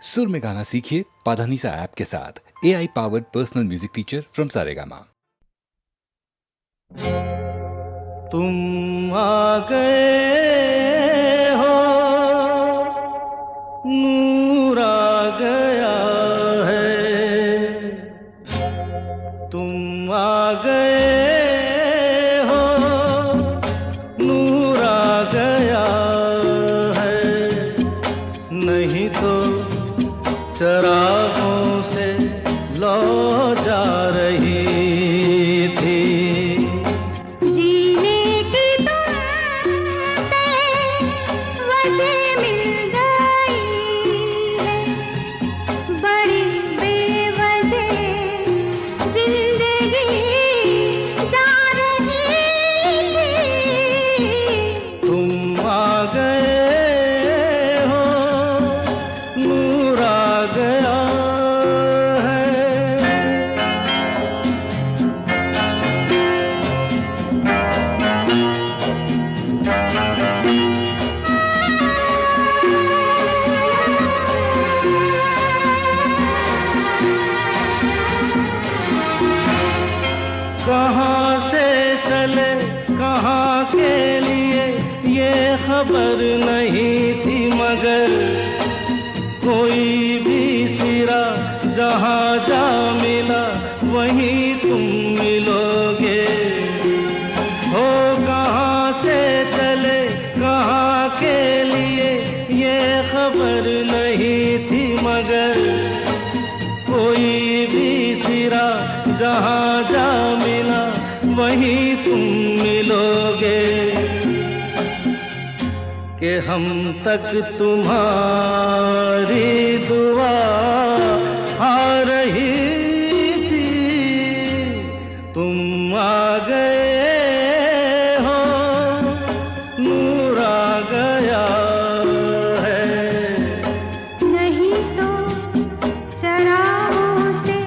सुर में गाना सीखिए पाधानीसा ऐप के साथ। AI powered personal music teacher from Saregama. तुम आ गए हो, नूर आ गया है। तुम आ गए हो, नूर आ गया है। नहीं तो चरागों से लौ जा रही थी। कहाँ से चले कहाँ के लिए ये खबर नहीं थी, मगर कोई भी सिरा जहाँ जा मिला वहीं तुम मिलोगे। हो कहाँ से चले कहाँ के लिए ये खबर नहीं थी, मगर कोई भी सिरा जहाँ जा मिला वहीं तुम मिलोगे। कि हम तक तुम्हारी दुआ आ रही थी। तुम आ गए हो, नूर आ गया है। नहीं तो चरागों से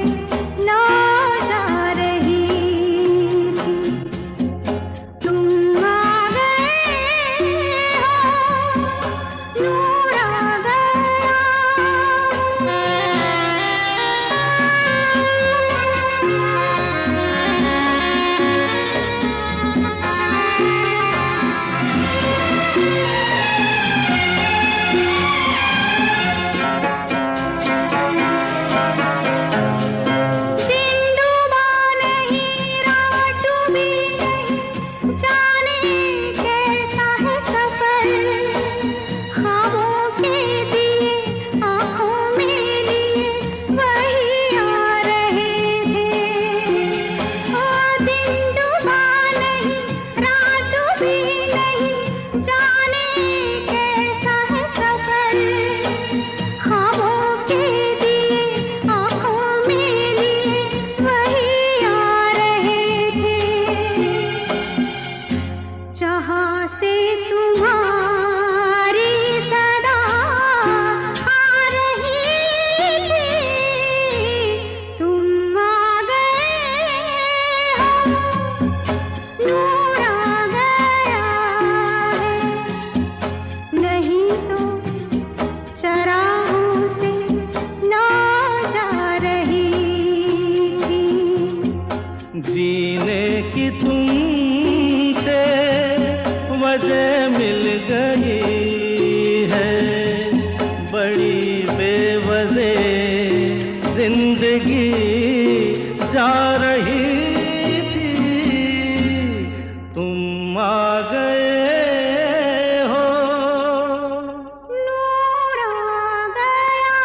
लौ जा रही थी। तुम आ गए हो, नूर आ गया। दिन डूबा नहीं, रात डूबी नहीं, जाने कैसा है सफर। ख्वाबों के दिए आँखों में लिए वही आ रहे थे। ओ दिन डूबा नहीं, रात डूबी नहीं, जाने कैसा है सफर। ख्वाबों के दिए आँखों में लिए वही आ रहे थे। जहाँ से तुम्हारी सदा आ रही थी। तुम आ गए हो, नूर आ गया है। नहीं तो चरागों से लौ जा रही थी। जीने की तुमसे वजह मिल गई है। बड़ी बेवजह जिंदगी जा रही थी। तुम आ गए हो, नूर आ गया।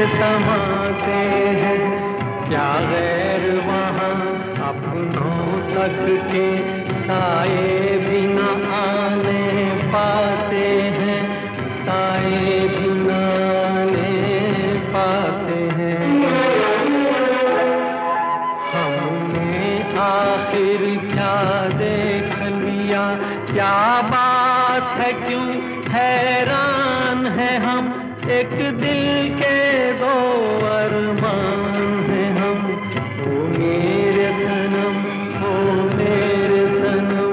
समाते हैं, क्या गैर वहाँ अपनों तक के साए भी न आने पाते हैं, साए भी न आने पाते हैं। हमने आखिर क्या देख लिया, क्या बात है, क्यों हैरान है हम, एक दिल के दो अरमान हैं हम। ओ मेरे सनम, ओ मेरे सनम।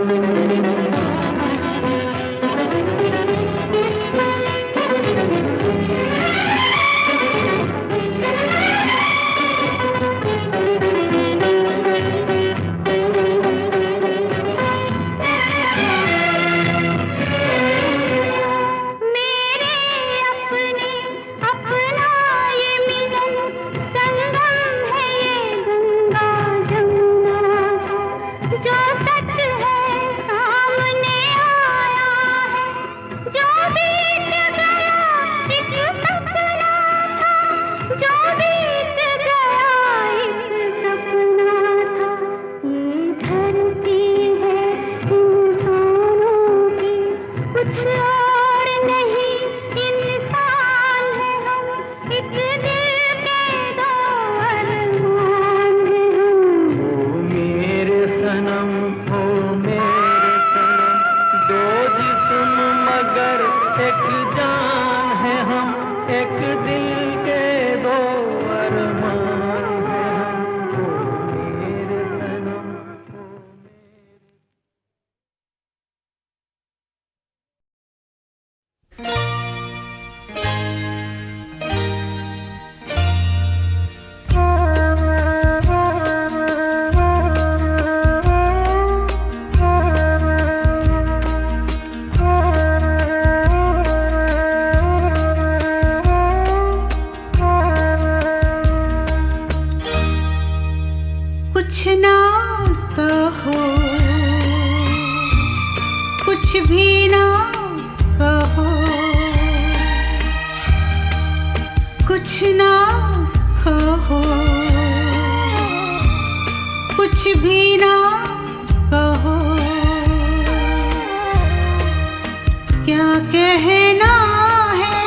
कुछ ना कहो, कुछ भी ना कहो, कुछ ना कहो, कुछ भी ना कहो, क्या कहना है,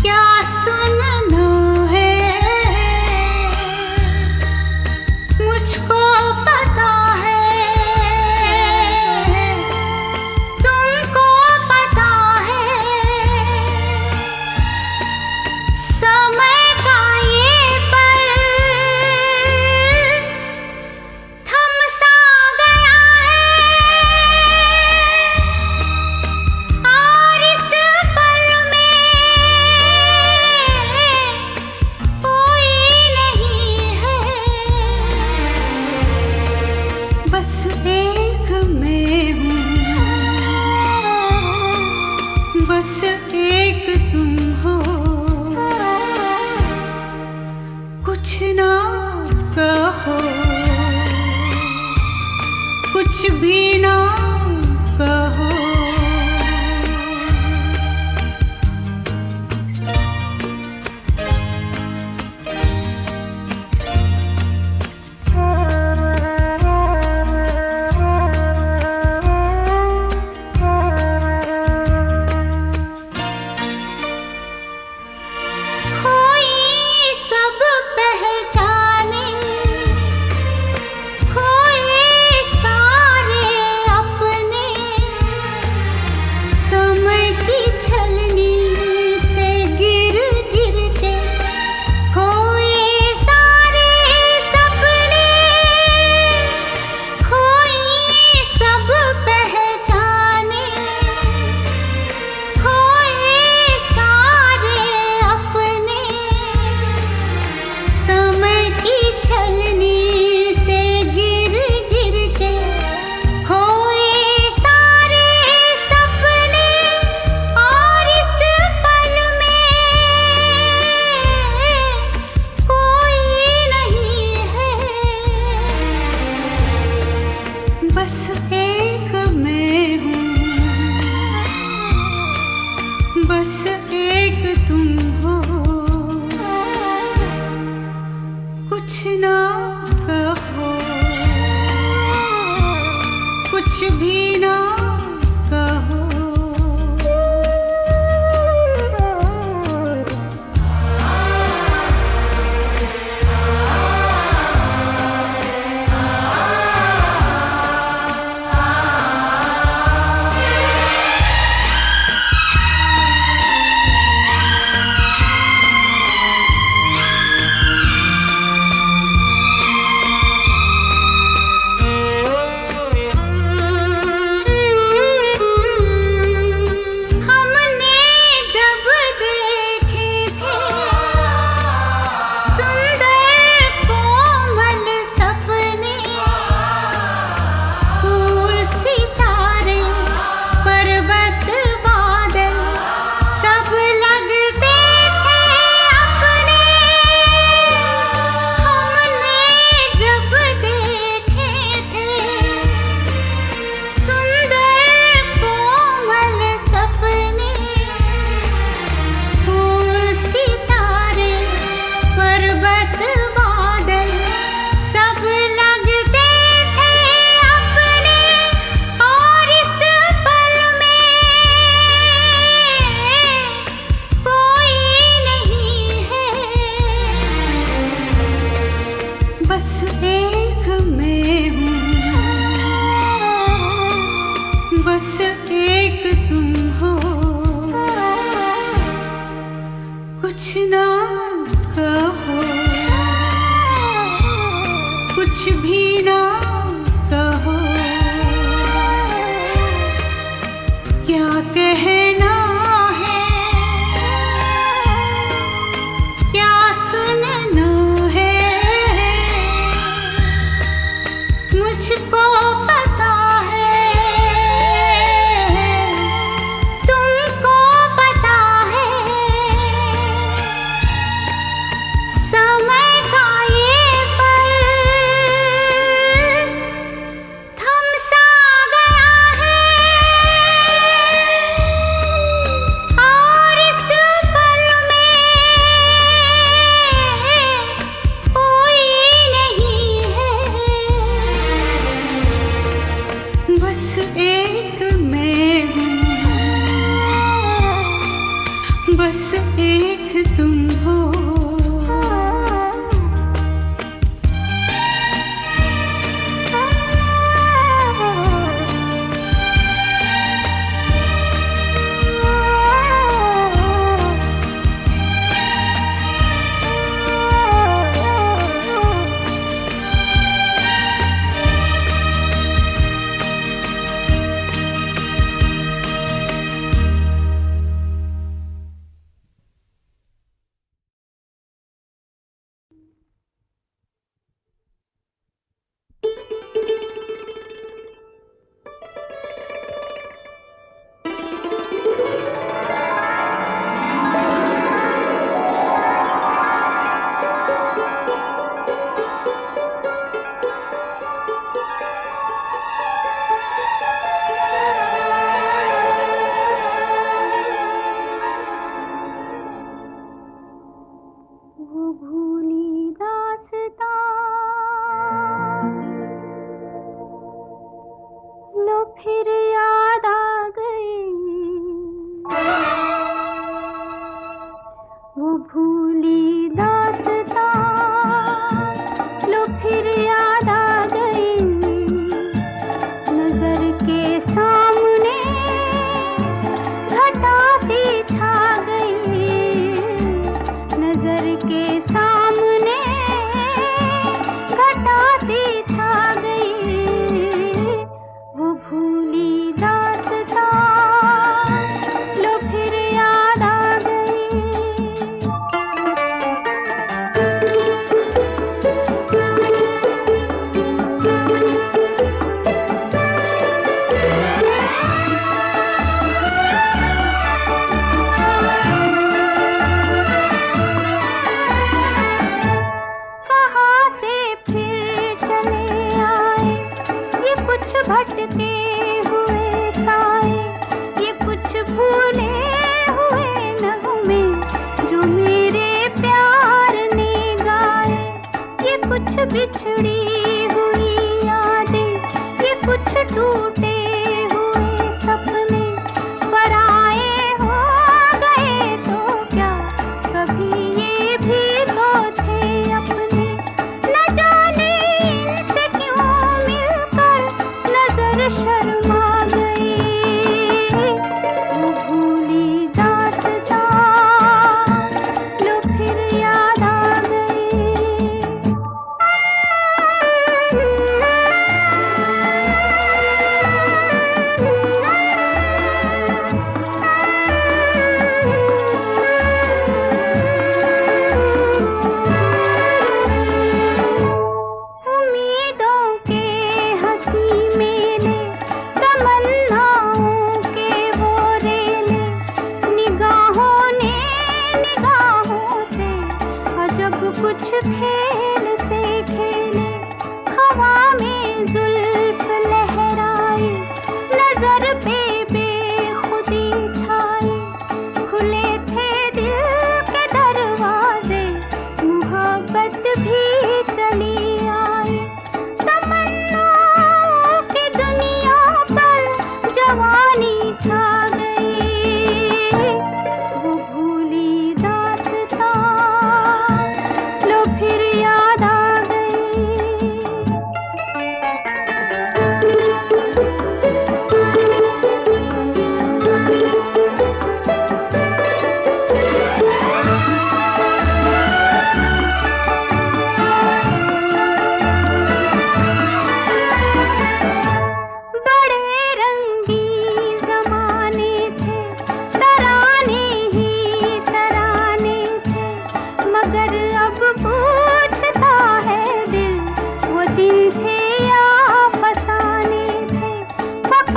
क्या सुनना है, मुझको पता है, तुमको पता है, समय का ये पल थम सा गया है, और इस पल में कोई नहीं है, बस एक मैं हूँ, बस एक तुम हो। कुछ ना कहो, कुछ भी ना कहो। कोई सब पहचाने, कोई सारे अपने, कुछ भी ना कहो। बस एक तुम हो, कुछ ना कहो, कुछ भी ना कहो। क्या कहना है, क्या सुनना है, मुझको पता है, तुमको पता है। समय का ये पल थम सा गया है और इस पल में कोई नहीं है। बस एक मैं हूँ, बस एक तुम हो। वो भूली दास्तां लो फिर याद आ गई। वो भूली दास्तां लो फिर याद आ गई। नजर के सामने घटा सी छा गई। नजर के सामने घटा सी छा गई। वो भूली दास्तां लो फिर याद आ गई। कहाँ से फिर चले आए ये कुछ भटके हुए साए। ये कुछ भूले हुए नगमे जो मेरे प्यार ने गाए। ये कुछ बिछड़ी हुई यादें, ये कुछ टूटे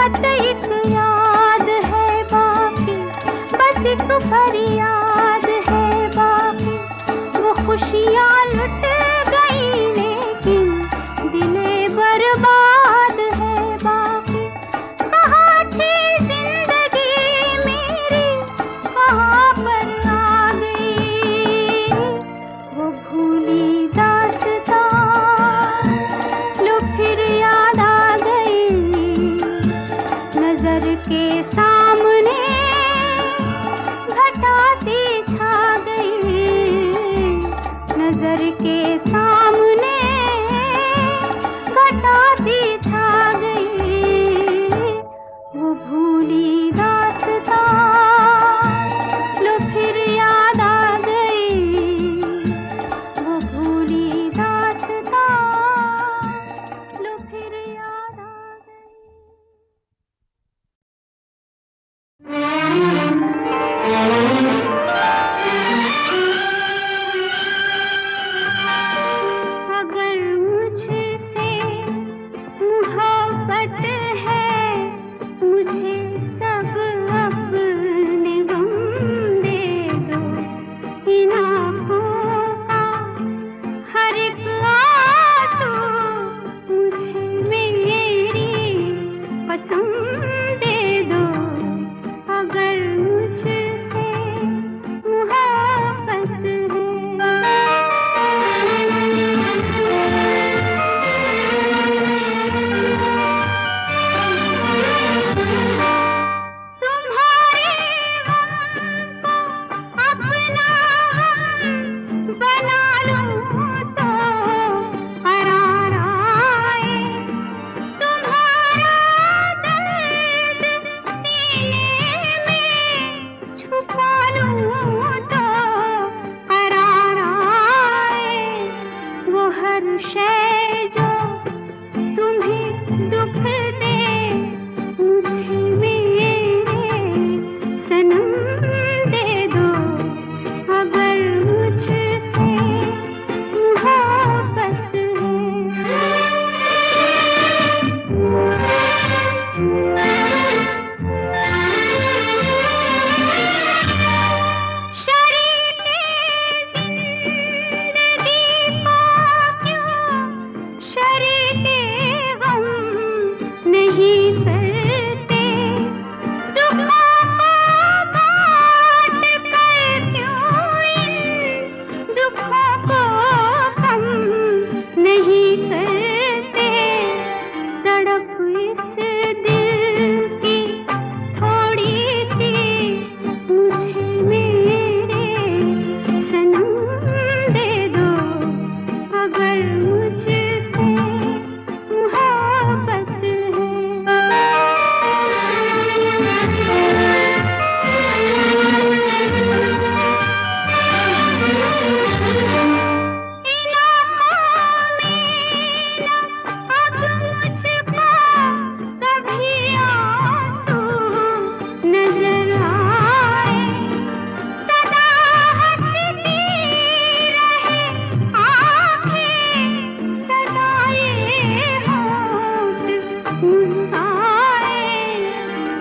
खत एक याद है बाकी, बस एक फरियाद है बाकी। वो खुशियाँ लुट गई लेकिन दिले बर्बाद है बाकी। कहाँ थी जिंदगी मेरी, कहाँ पर आ गई वो भूली दास्तां। लो फिर याद आ गई नजर के सामने, घटा सी छा गई नजर के सामने, घटा सी छा गई वो भूली दास्तां। लो फिर याद आ गई वो भूली दास्तां। लो फिर याद आ अगर मुझसे मोहब्बत है, मुझे सब अपने गम दे दो। इन आँखों का हर एक आंसू मुझे मेरी कसम दे दो। अगर मुझसे मोहब्बत तुम्हारे गम को अपना गम बना लूं तो करार आए। तुम्हारा दर्द सीने में छुपा लूं तो करार आए। वो हर शय जो तुम्हें दुख दे, मुझे मेरे सनम दे दो। अगर मुझसे मोहब्बत शरीके जिंदगी को क्यों शरीके गम नहीं करते। दुखों को बांट कर क्यों इन दुखों को कम नहीं करते। तड़प इस दिल की थोड़ी सी मुझे मेरे सनम दे दो। अगर मुझसे मोहब्बत इन आँखों में अब मुझको कभी आंसू नजर आए। सदा हंसती रहे आँखें, सदा ये होंठ मुस्काए।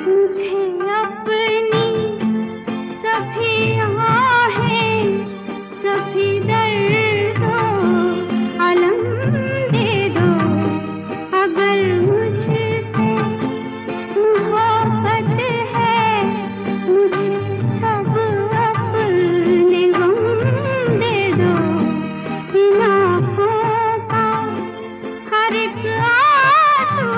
मुझे अपनी सभी आहें, सभी दर्दों अलम दे दो। अगर मुझसे मोहब्बत है, मुझे सब अपने गम दे दो। इन आँखों का हर एक आंसू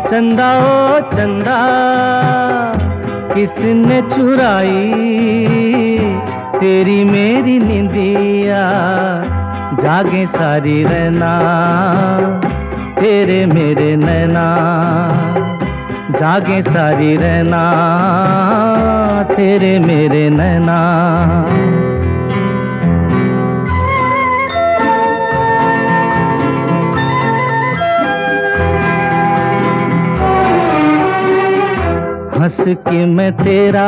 चंदा ओ चंदा किसने चुराई तेरी मेरी निंदिया, जागे सारी रहना तेरे मेरे नैना, जागे सारी रहना तेरे मेरे नैना। हंस के मैं तेरा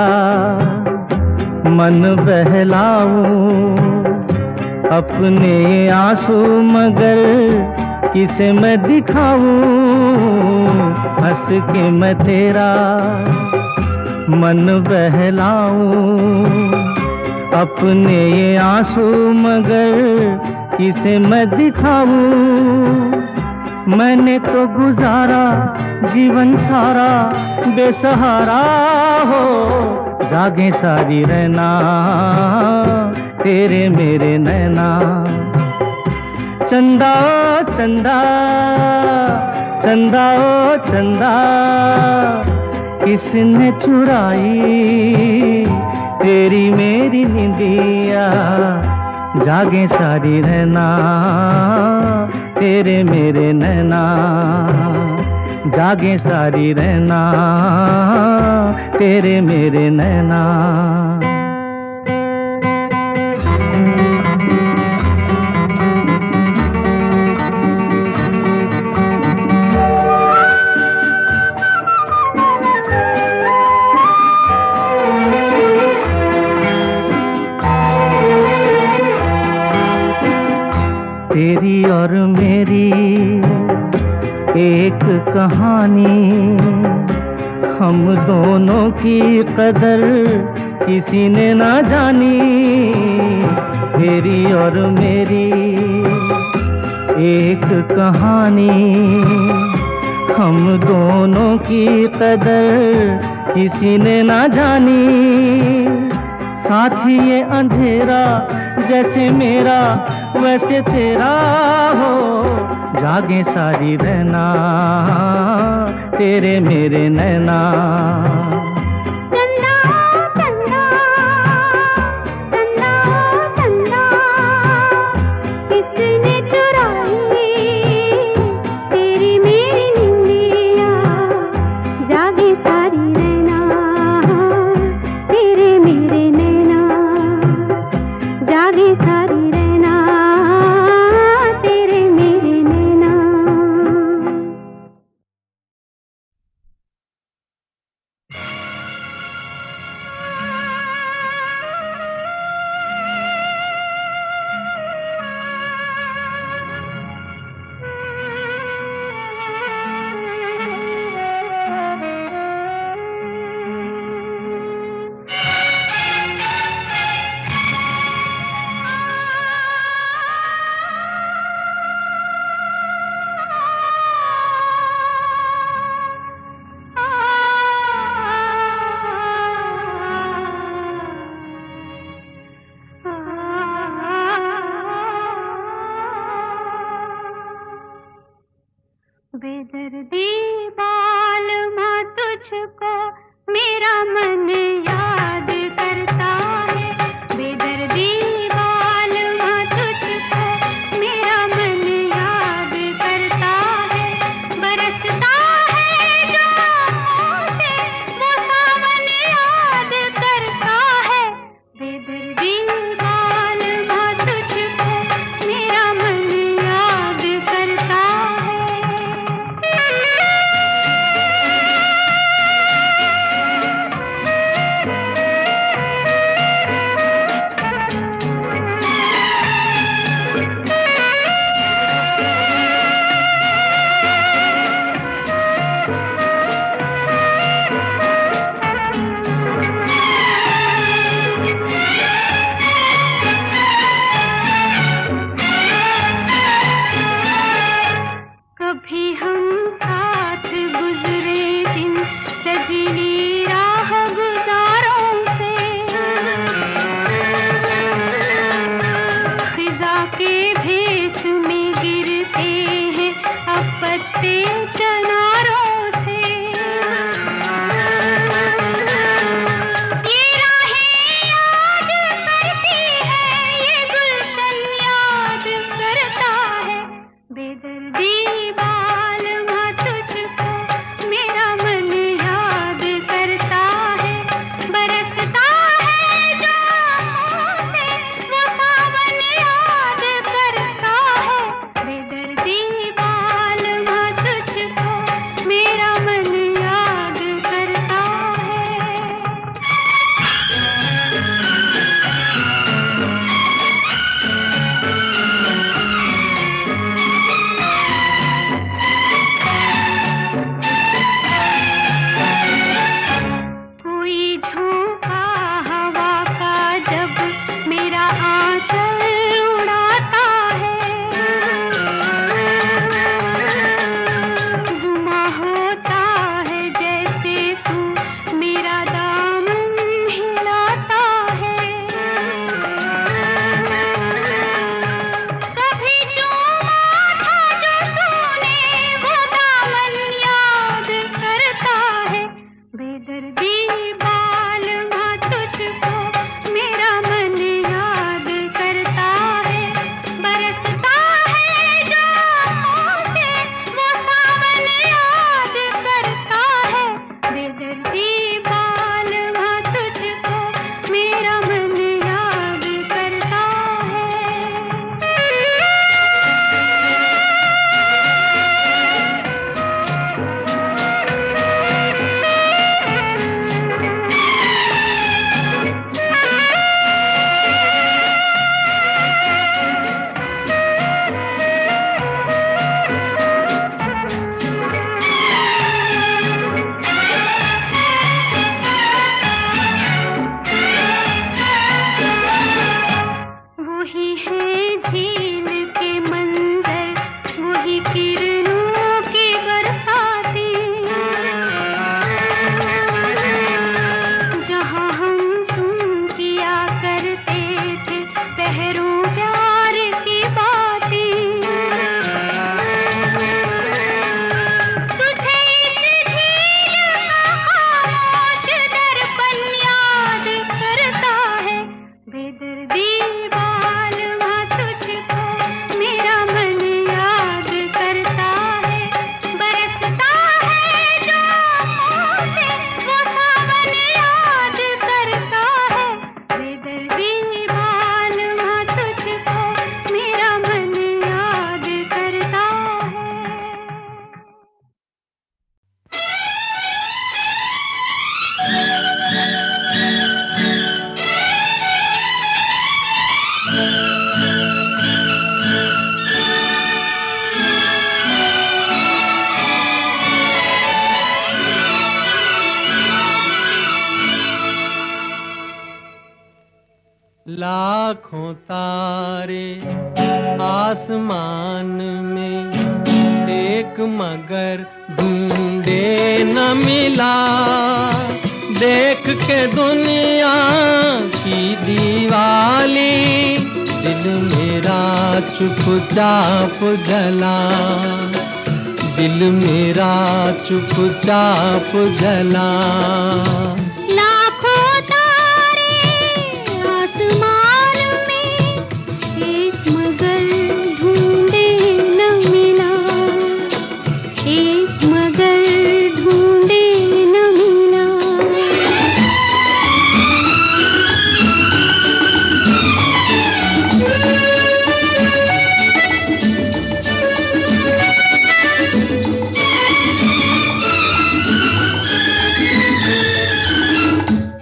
मन बहलाऊं, अपने आंसू मगर किसे मैं दिखाऊं। हंस के मैं तेरा मन बहलाऊं, अपने ये आंसू मगर किसे मैं दिखाऊं। मैंने तो गुजारा जीवन सारा बेसहारा हो, जागे सारी रहना तेरे मेरे नैना। चंदा ओ चंदा, चंदा ओ चंदा किसने चुराई तेरी मेरी निंदिया, जागे सारी रहना तेरे मेरे नैना, जागे सारी रहना तेरे मेरे नैना। तेरी और मेरी एक कहानी, हम दोनों की कदर किसी ने ना जानी। तेरी और मेरी एक कहानी, हम दोनों की कदर किसी ने ना जानी। साथी ये अंधेरा जैसे मेरा वैसे तेरा हो, जागे सारी रहना तेरे मेरे नैना। चंदा चंदा चंदा चंदा किसने चुराई तेरी मेरी निंदिया, जागे सारी रहना तेरे मेरे नैना, जागे सारी रहना तेरे मेरे नैना। बेदर्दी बालमा तुझको मेरा मन याद करता है, बेदर्दी बालमा तुझको मेरा मन याद करता है। बरसता है जो आँखों से वो सावन याद करता है, बेदर्दी बालमा तुझको मेरा मन याद करता है। कभी हम साथ गुजरे जिन सजीली राह गुजारों से, खिजा के भेस में गिरते हैं अब पत्ते चनारों से। लाखों तारे आसमान में, एक मगर ढूंढे न मिला। देख के दुनिया की दीवाली, दिल मेरा चुपचाप जला। दिल मेरा चुपचाप जला।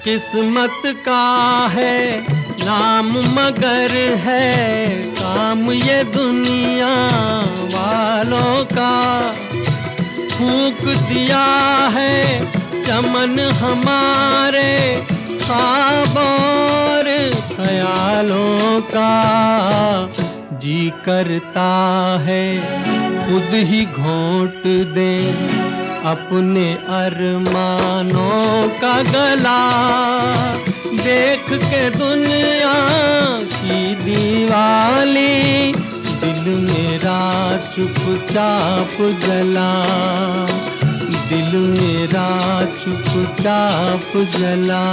किस्मत का है नाम मगर है काम ये दुनिया वालों का। फूंक दिया है चमन हमारे ख्वाब और ख्यालों का। जी करता है खुद ही घोंट दें अपने अरमानों का गला। देख के दुनिया की दीवाली, दिल मेरा चुपचाप जला। दिल मेरा चुपचाप जला।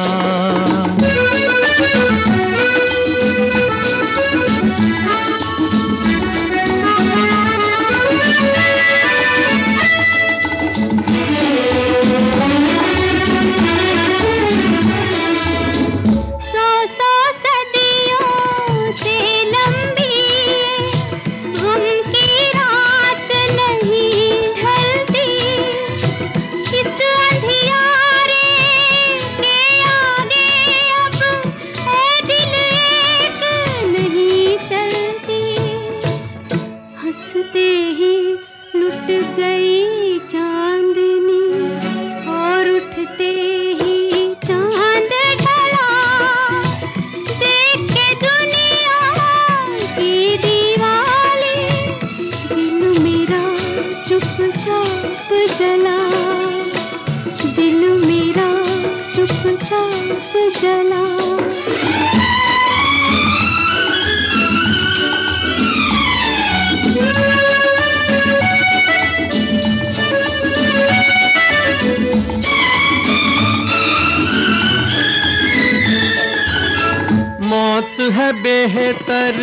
मौत है बेहतर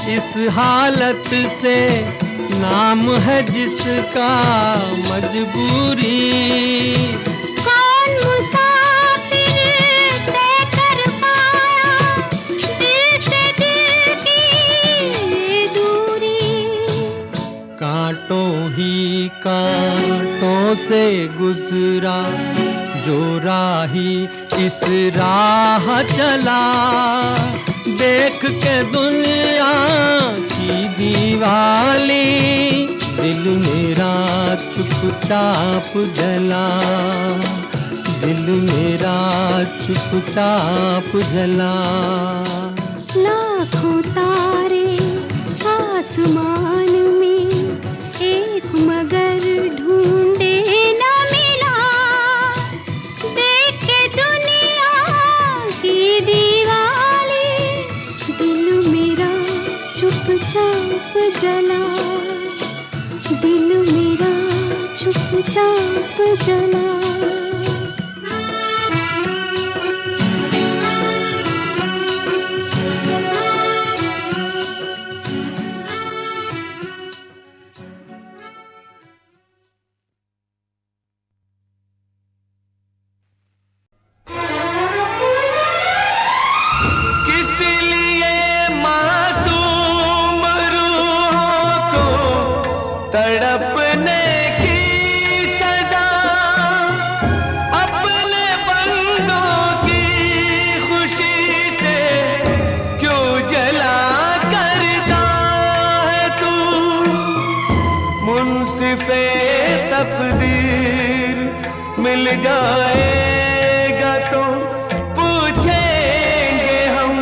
इस हालत से, नाम है जिसका मजबूरी। कौन मुसाफिर तय कर पाया दिल से दिल की दूरी। कांटों ही कांटों से गुजरा जो राही इस राह चला। देख के दुनिया की दीवाली, दिल मेरा चुपचाप जला। दिल मेरा चुपचाप जला। लाखों तारे आसमान में, एक मगर ढूंढे न मिला। देख के दुनिया की दीवाली, दिल मेरा चुपचाप जला। दिल मेरा चुपचाप जला। तड़पने की सजा अपने बंदों की खुशी से क्यों जला करता है तू। मुंसिफे तकदीर मिल जाएगा तो पूछेंगे हम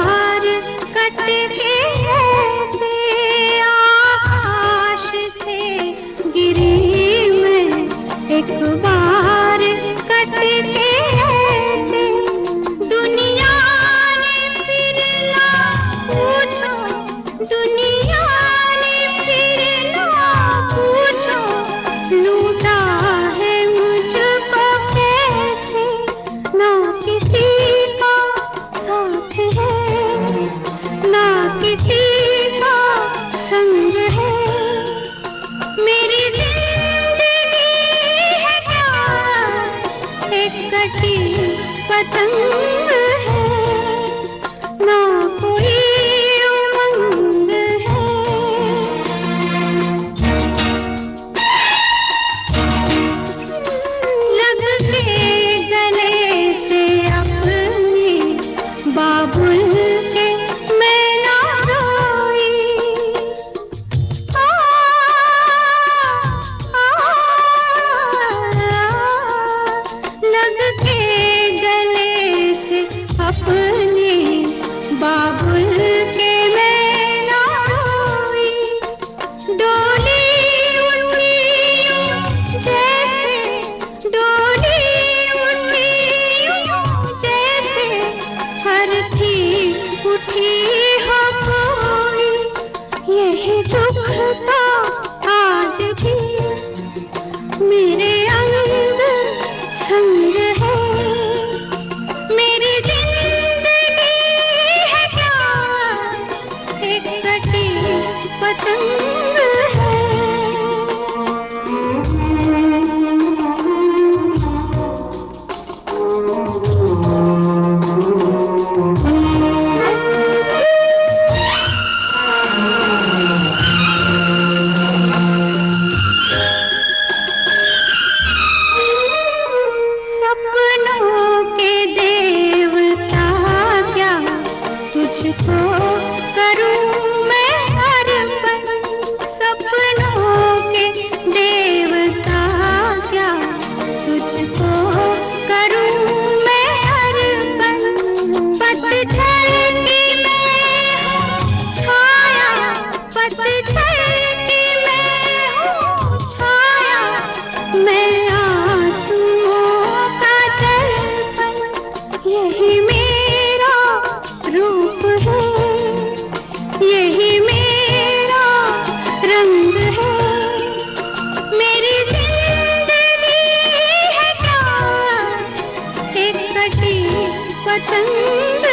बार कट के ऐसे आकाश से गिरी मैं, एक बार कट के ऐसे दुनिया ने फिर ना पूछो, दुनिया ने फिर ना पूछो, लूटा है मुझको कैसे, ना किसी का साथ है, ना किसी का संग है। मेरी जिंदगी है क्या एक कटी पतंग है, ना कोई उमंग है। लग के गले से अपने बाबुल के मैं ना रोई, लग के गले से अपने बाबुल के मैं ना रोई। डोली उठी यूं जैसे, डोली उठी यूं जैसे हर थी उठी हो कोई। यही दुख था आज भी मेरे अंग संग है। मेरी जिंदगी है क्या एक कटी पतंग है। सपनों के देवता क्या तुझको करूं मैं अर्पण, सपनों के देवता क्या तुझको करूं मैं अर्पण। पतझड़ की मैं हूँ छाया, पतझड़ की मैं हूँ छाया, मैं आंसुओं का दर्पण। यही मेरा रूप है, यही मेरा रंग है। मेरी जिंदगी है क्या एक कटी पतंग